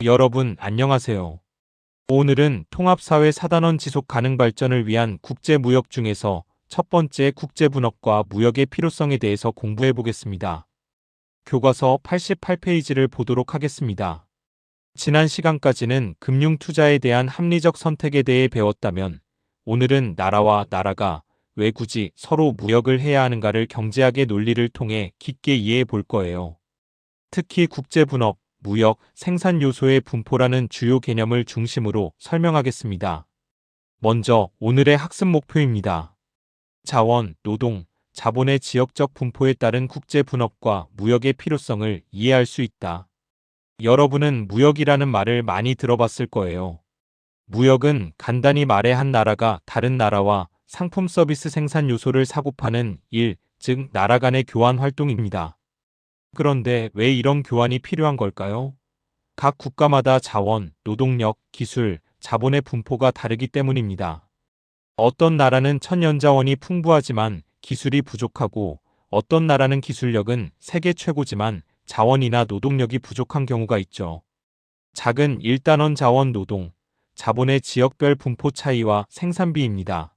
여러분 안녕하세요. 오늘은 통합사회 4단원 지속 가능 발전을 위한 국제무역 중에서 첫 번째 국제분업과 무역의 필요성에 대해서 공부해 보겠습니다. 교과서 88페이지를 보도록 하겠습니다. 지난 시간까지는 금융투자에 대한 합리적 선택에 대해 배웠다면 오늘은 나라와 나라가 왜 굳이 서로 무역을 해야 하는가를 경제학의 논리를 통해 깊게 이해해 볼 거예요. 특히 국제분업, 무역, 생산 요소의 분포라는 주요 개념을 중심으로 설명하겠습니다. 먼저 오늘의 학습 목표입니다. 자원, 노동, 자본의 지역적 분포에 따른 국제분업과 무역의 필요성을 이해할 수 있다. 여러분은 무역이라는 말을 많이 들어봤을 거예요. 무역은 간단히 말해 한 나라가 다른 나라와 상품 서비스 생산 요소를 사고 파는 일, 즉 나라 간의 교환 활동입니다. 그런데 왜 이런 교환이 필요한 걸까요? 각 국가마다 자원, 노동력, 기술, 자본의 분포가 다르기 때문입니다. 어떤 나라는 천연자원이 풍부하지만 기술이 부족하고 어떤 나라는 기술력은 세계 최고지만 자원이나 노동력이 부족한 경우가 있죠. 작은 1단원 자원 노동, 자본의 지역별 분포 차이와 생산비입니다.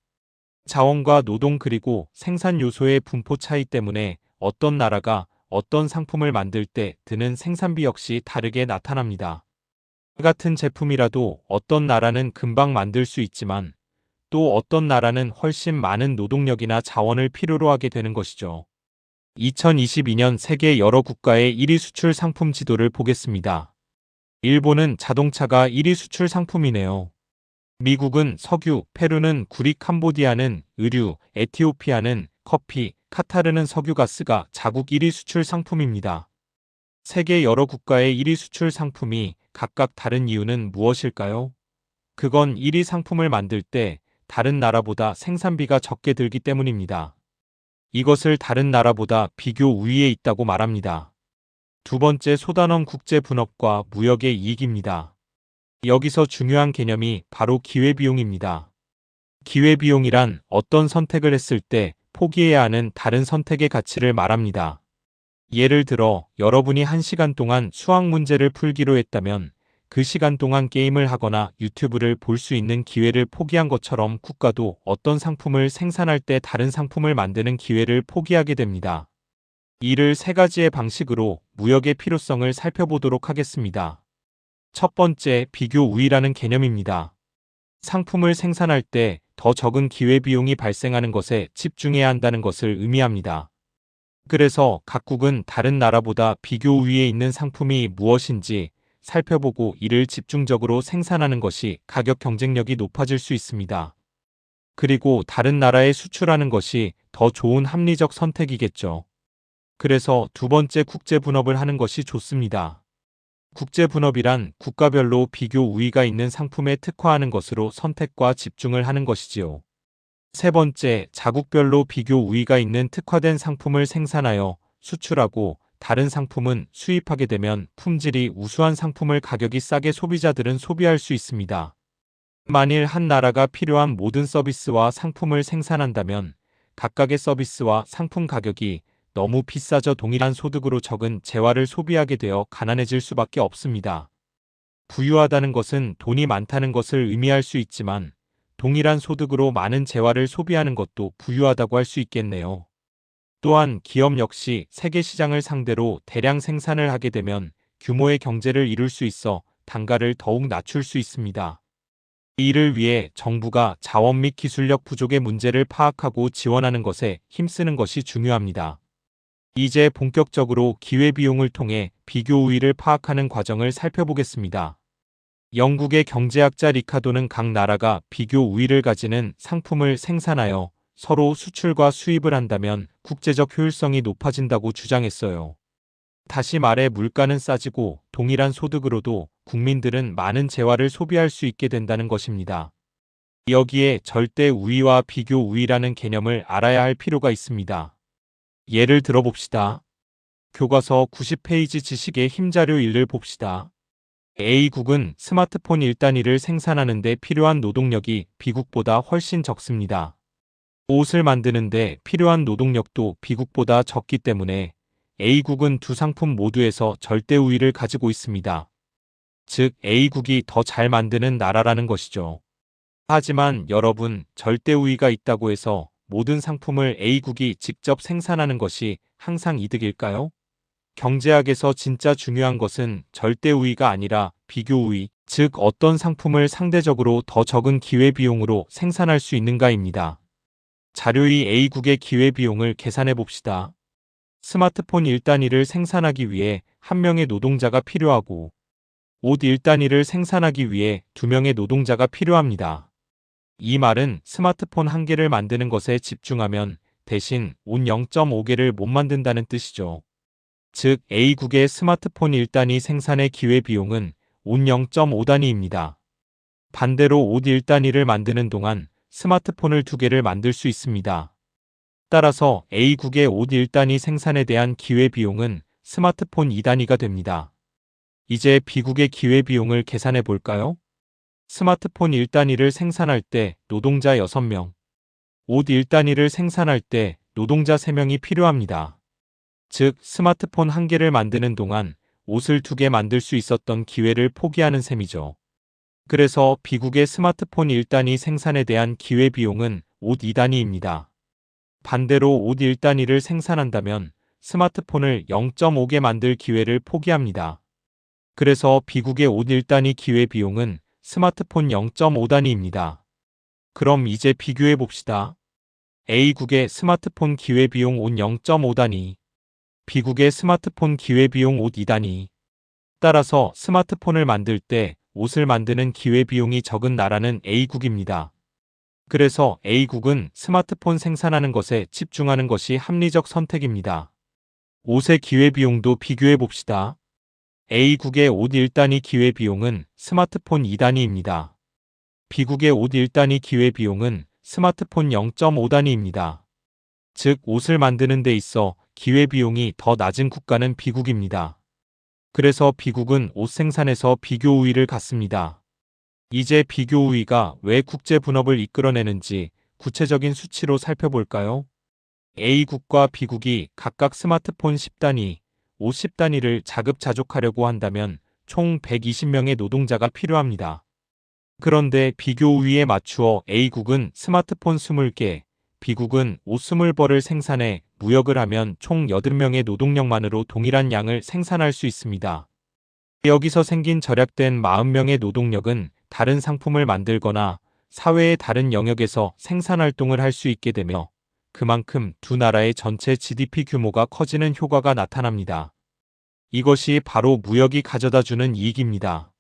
자원과 노동 그리고 생산 요소의 분포 차이 때문에 어떤 나라가 어떤 상품을 만들 때 드는 생산비 역시 다르게 나타납니다. 같은 제품이라도 어떤 나라는 금방 만들 수 있지만 또 어떤 나라는 훨씬 많은 노동력이나 자원을 필요로 하게 되는 것이죠. 2022년 세계 여러 국가의 1위 수출 상품 지도를 보겠습니다. 일본은 자동차가 1위 수출 상품이네요. 미국은 석유, 페루는 구리, 캄보디아는 의류, 에티오피아는 커피, 카타르는 석유가스가 자국 1위 수출 상품입니다. 세계 여러 국가의 1위 수출 상품이 각각 다른 이유는 무엇일까요? 그건 1위 상품을 만들 때 다른 나라보다 생산비가 적게 들기 때문입니다. 이것을 다른 나라보다 비교 우위에 있다고 말합니다. 두 번째 소단원 국제분업과 무역의 이익입니다. 여기서 중요한 개념이 바로 기회비용입니다. 기회비용이란 어떤 선택을 했을 때 포기해야 하는 다른 선택의 가치를 말합니다. 예를 들어 여러분이 1시간 동안 수학 문제를 풀기로 했다면 그 시간 동안 게임을 하거나 유튜브를 볼 수 있는 기회를 포기한 것처럼 국가도 어떤 상품을 생산할 때 다른 상품을 만드는 기회를 포기하게 됩니다. 이를 세 가지의 방식으로 무역의 필요성을 살펴보도록 하겠습니다. 첫 번째, 비교 우위라는 개념입니다. 상품을 생산할 때 더 적은 기회비용이 발생하는 것에 집중해야 한다는 것을 의미합니다. 그래서 각국은 다른 나라보다 비교 우위에 있는 상품이 무엇인지 살펴보고 이를 집중적으로 생산하는 것이 가격 경쟁력이 높아질 수 있습니다. 그리고 다른 나라에 수출하는 것이 더 좋은 합리적 선택이겠죠. 그래서 두 번째 국제분업을 하는 것이 좋습니다. 국제분업이란 국가별로 비교 우위가 있는 상품에 특화하는 것으로 선택과 집중을 하는 것이지요. 세 번째, 자국별로 비교 우위가 있는 특화된 상품을 생산하여 수출하고 다른 상품은 수입하게 되면 품질이 우수한 상품을 가격이 싸게 소비자들은 소비할 수 있습니다. 만일 한 나라가 필요한 모든 서비스와 상품을 생산한다면 각각의 서비스와 상품 가격이 너무 비싸져 동일한 소득으로 적은 재화를 소비하게 되어 가난해질 수밖에 없습니다. 부유하다는 것은 돈이 많다는 것을 의미할 수 있지만 동일한 소득으로 많은 재화를 소비하는 것도 부유하다고 할 수 있겠네요. 또한 기업 역시 세계 시장을 상대로 대량 생산을 하게 되면 규모의 경제를 이룰 수 있어 단가를 더욱 낮출 수 있습니다. 이를 위해 정부가 자원 및 기술력 부족의 문제를 파악하고 지원하는 것에 힘쓰는 것이 중요합니다. 이제 본격적으로 기회비용을 통해 비교 우위를 파악하는 과정을 살펴보겠습니다. 영국의 경제학자 리카도는 각 나라가 비교 우위를 가지는 상품을 생산하여 서로 수출과 수입을 한다면 국제적 효율성이 높아진다고 주장했어요. 다시 말해 물가는 싸지고 동일한 소득으로도 국민들은 많은 재화를 소비할 수 있게 된다는 것입니다. 여기에 절대 우위와 비교 우위라는 개념을 알아야 할 필요가 있습니다. 예를 들어 봅시다. 교과서 90페이지 지식의 힘자료 1을 봅시다. A국은 스마트폰 1단위를 생산하는 데 필요한 노동력이 B국보다 훨씬 적습니다. 옷을 만드는 데 필요한 노동력도 B국보다 적기 때문에 A국은 두 상품 모두에서 절대 우위를 가지고 있습니다. 즉 A국이 더 잘 만드는 나라라는 것이죠. 하지만 여러분, 절대 우위가 있다고 해서 모든 상품을 A국이 직접 생산하는 것이 항상 이득일까요? 경제학에서 진짜 중요한 것은 절대 우위가 아니라 비교 우위, 즉 어떤 상품을 상대적으로 더 적은 기회비용으로 생산할 수 있는가입니다. 자료 2 A국의 기회비용을 계산해 봅시다. 스마트폰 1단위를 생산하기 위해 1명의 노동자가 필요하고 옷 1단위를 생산하기 위해 2명의 노동자가 필요합니다. 이 말은 스마트폰 1개를 만드는 것에 집중하면 대신 옷 0.5개를 못 만든다는 뜻이죠. 즉 A국의 스마트폰 1단위 생산의 기회비용은 옷 0.5단위입니다. 반대로 옷 1단위를 만드는 동안 스마트폰을 2개를 만들 수 있습니다. 따라서 A국의 옷 1단위 생산에 대한 기회비용은 스마트폰 2단위가 됩니다. 이제 B국의 기회비용을 계산해 볼까요? 스마트폰 1단위를 생산할 때 노동자 6명, 옷 1단위를 생산할 때 노동자 3명이 필요합니다. 즉 스마트폰 1개를 만드는 동안 옷을 2개 만들 수 있었던 기회를 포기하는 셈이죠. 그래서 B국의 스마트폰 1단위 생산에 대한 기회비용은 옷 2단위입니다. 반대로 옷 1단위를 생산한다면 스마트폰을 0.5개 만들 기회를 포기합니다. 그래서 B국의 옷 1단위 기회비용은 스마트폰 0.5단위입니다. 그럼 이제 비교해 봅시다. A국의 스마트폰 기회비용 옷 0.5단위, B국의 스마트폰 기회비용 옷 2단위. 따라서 스마트폰을 만들 때 옷을 만드는 기회비용이 적은 나라는 A국입니다. 그래서 A국은 스마트폰 생산하는 것에 집중하는 것이 합리적 선택입니다. 옷의 기회비용도 비교해 봅시다. A국의 옷 1단위 기회비용은 스마트폰 2단위입니다. B국의 옷 1단위 기회비용은 스마트폰 0.5단위입니다. 즉 옷을 만드는 데 있어 기회비용이 더 낮은 국가는 B국입니다. 그래서 B국은 옷 생산에서 비교 우위를 갖습니다. 이제 비교 우위가 왜 국제 분업을 이끌어내는지 구체적인 수치로 살펴볼까요? A국과 B국이 각각 스마트폰 10단위, 옷 10단위를 자급자족하려고 한다면 총 120명의 노동자가 필요합니다. 그런데 비교 우위에 맞추어 A국은 스마트폰 20개, B국은 옷 20벌을 생산해 무역을 하면 총 80명의 노동력만으로 동일한 양을 생산할 수 있습니다. 여기서 생긴 절약된 40명의 노동력은 다른 상품을 만들거나 사회의 다른 영역에서 생산활동을 할 수 있게 되며 그만큼 두 나라의 전체 GDP 규모가 커지는 효과가 나타납니다. 이것이 바로 무역이 가져다주는 이익입니다.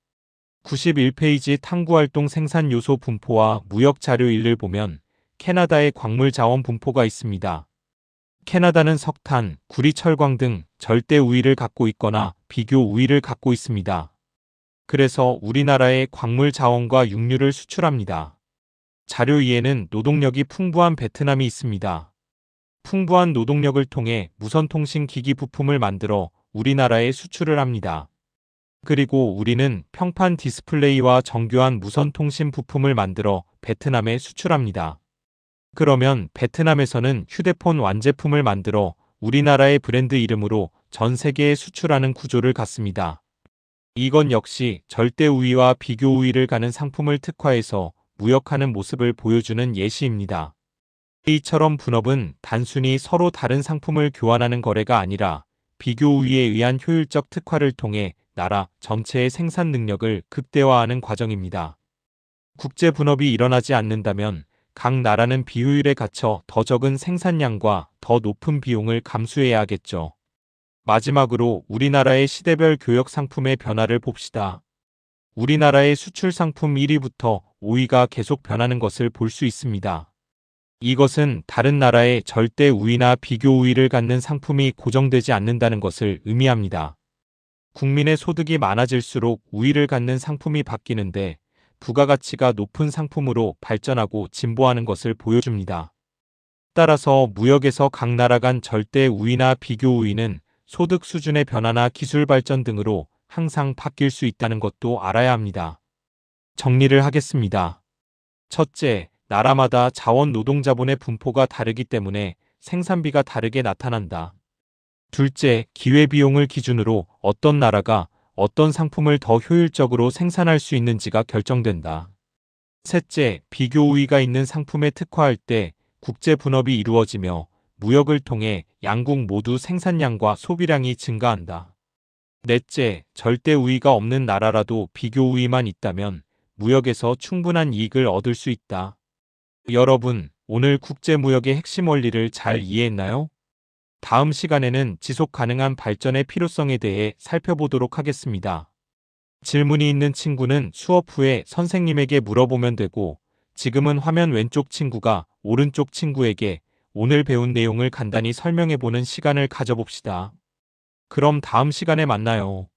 91페이지 탐구활동 생산 요소 분포와 무역 자료 1을 보면 캐나다의 광물 자원 분포가 있습니다. 캐나다는 석탄, 구리, 철광 등 절대 우위를 갖고 있거나 비교 우위를 갖고 있습니다. 그래서 우리나라의 광물 자원과 육류를 수출합니다. 자료 2에는 노동력이 풍부한 베트남이 있습니다. 풍부한 노동력을 통해 무선통신 기기 부품을 만들어 우리나라에 수출을 합니다. 그리고 우리는 평판 디스플레이와 정교한 무선통신 부품을 만들어 베트남에 수출합니다. 그러면 베트남에서는 휴대폰 완제품을 만들어 우리나라의 브랜드 이름으로 전 세계에 수출하는 구조를 갖습니다. 이건 역시 절대 우위와 비교 우위를 가는 상품을 특화해서 무역하는 모습을 보여주는 예시입니다. 이처럼 분업은 단순히 서로 다른 상품을 교환하는 거래가 아니라 비교 우위에 의한 효율적 특화를 통해 나라 전체의 생산 능력을 극대화하는 과정입니다. 국제 분업이 일어나지 않는다면 각 나라는 비효율에 갇혀 더 적은 생산량과 더 높은 비용을 감수해야 하겠죠. 마지막으로 우리나라의 시대별 교역 상품의 변화를 봅시다. 우리나라의 수출 상품 1위부터 5위가 계속 변하는 것을 볼 수 있습니다. 이것은 다른 나라의 절대 우위나 비교 우위를 갖는 상품이 고정되지 않는다는 것을 의미합니다. 국민의 소득이 많아질수록 우위를 갖는 상품이 바뀌는데 부가가치가 높은 상품으로 발전하고 진보하는 것을 보여줍니다. 따라서 무역에서 각 나라 간 절대 우위나 비교 우위는 소득 수준의 변화나 기술 발전 등으로 항상 바뀔 수 있다는 것도 알아야 합니다. 정리를 하겠습니다. 첫째, 나라마다 자원 노동자본의 분포가 다르기 때문에 생산비가 다르게 나타난다. 둘째, 기회비용을 기준으로 어떤 나라가 어떤 상품을 더 효율적으로 생산할 수 있는지가 결정된다. 셋째, 비교 우위가 있는 상품에 특화할 때 국제 분업이 이루어지며 무역을 통해 양국 모두 생산량과 소비량이 증가한다. 넷째, 절대 우위가 없는 나라라도 비교 우위만 있다면 무역에서 충분한 이익을 얻을 수 있다. 여러분, 오늘 국제무역의 핵심 원리를 잘 이해했나요? 다음 시간에는 지속 가능한 발전의 필요성에 대해 살펴보도록 하겠습니다. 질문이 있는 친구는 수업 후에 선생님에게 물어보면 되고, 지금은 화면 왼쪽 친구가 오른쪽 친구에게 오늘 배운 내용을 간단히 설명해보는 시간을 가져봅시다. 그럼 다음 시간에 만나요.